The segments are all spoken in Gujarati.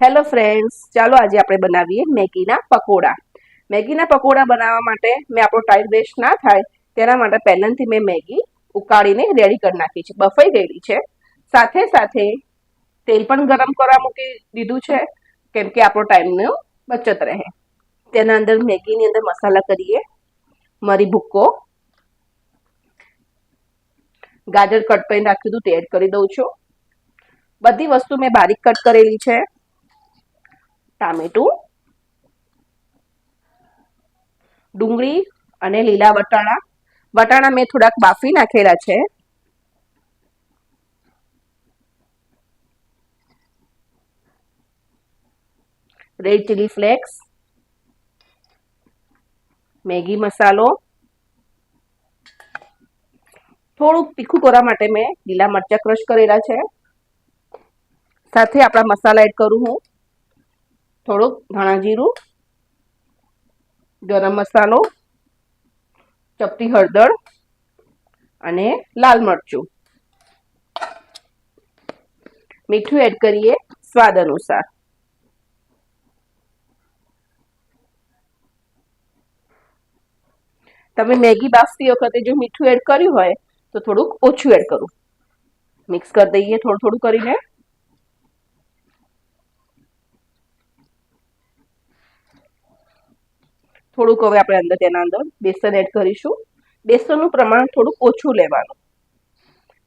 હેલો ફ્રેન્ડ્સ, ચાલો આજે આપણે બનાવીએ મેગીના પકોડા. મેગીના પકોડા બનાવવા માટે મેં આપણો ટાઈમ વેસ્ટ ના થાય તેના માટે પહેલાંથી મેં મેગી ઉકાળીને રેડી કરી નાખી છે, બફાઈ ગયેલી છે. સાથે સાથે તેલ પણ ગરમ કરવા મૂકી દીધું છે, કેમ કે આપણો ટાઈમનો બચત રહે. તેના અંદર મેગીની અંદર મસાલા કરીએ. મરી ભૂક્કો, ગાજર કટ કરીને રાખ્યું હતું તે એડ કરી દઉં છું. બધી વસ્તુ મેં બારીક કટ કરેલી છે. ટામેટું, ડુંગળી અને લીલા વટાણા મેં થોડાક બાફી નાખેલા છે. રેડ ચીલી ફ્લેક્સ, મેગી મસાલો, થોડુંક તીખું કરવા માટે મેં લીલા મરચાં ક્રશ કરેલા છે. સાથે આપણા મસાલા એડ કરું હું. થોડુંક ધાણા જીરું, ગરમ મસાલો, ચપટી હળદર અને લાલ મરચું. મીઠું એડ કરીએ સ્વાદ અનુસાર. તમે મેગી બાફતી વખતે જો મીઠું એડ કર્યું હોય તો થોડુંક ઓછું એડ કરું. મિક્સ કરી દઈએ થોડું થોડું કરીને. થોડુંક હવે આપણે તેના અંદર બેસન એડ કરીશું. બેસનનું પ્રમાણ થોડુંક ઓછું લેવાનું.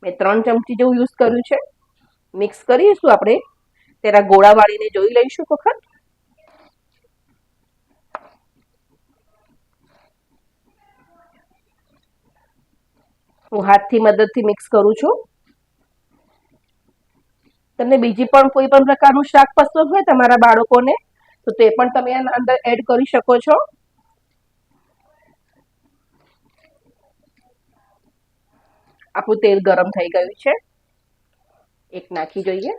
મેં 3 ચમચી જેવું યુઝ કર્યું છે. મિક્સ કરીશું આપણે. તેના ગોળા વાળીને જોઈ લઈશું વખત. હું હાથની મદદથી મિક્સ કરું છું. તમને બીજી પણ કોઈ પણ પ્રકારનું શાક પસંદ હોય તમારા બાળકોને તો તે પણ તમે આના અંદર એડ કરી શકો છો. આપણું તેલ ગરમ થઈ ગયું છે. એક નાખી જોઈએ.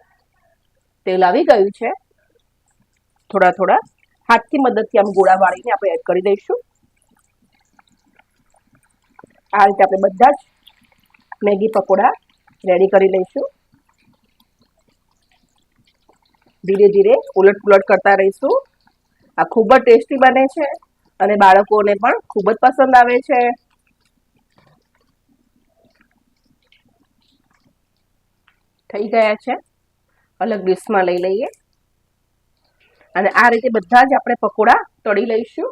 તેલ આવી ગયું છે. થોડા થોડા હાથની મદદથી આમ ગોળા વાળીને આપણે એડ કરી દઈશું. આ રીતે આપણે બધા જ મેગી પકોડા રેડી કરી લઈશું. ધીરે ધીરે ઉલટ પુલટ કરતા રહીશું. આ ખૂબ જ ટેસ્ટી બને છે અને બાળકોને પણ ખૂબ જ પસંદ આવે છે. થઈ ગયા છે. અલગ ડીશમાં લઈ લઈએ અને આ રીતે બધા જ આપણે પકોડા તળી લઈશું.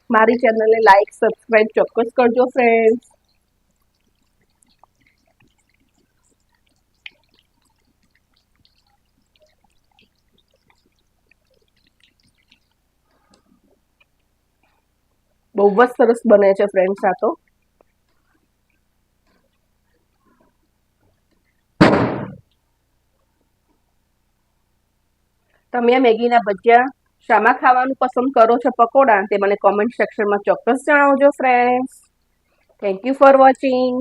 મારી ચેનલને લાઈક સબસ્ક્રાઇબ ચોક્કસ કરજો ફ્રેન્ડ્સ. બહુ જ સરસ બને છે ફ્રેન્ડ્સ. આ તો તમે આ મેગીના ભજીયા શામાં ખાવાનું પસંદ કરો છો પકોડા તે મને કોમેન્ટ સેક્શનમાં ચોક્કસ જણાવજો friends. Thank you for watching.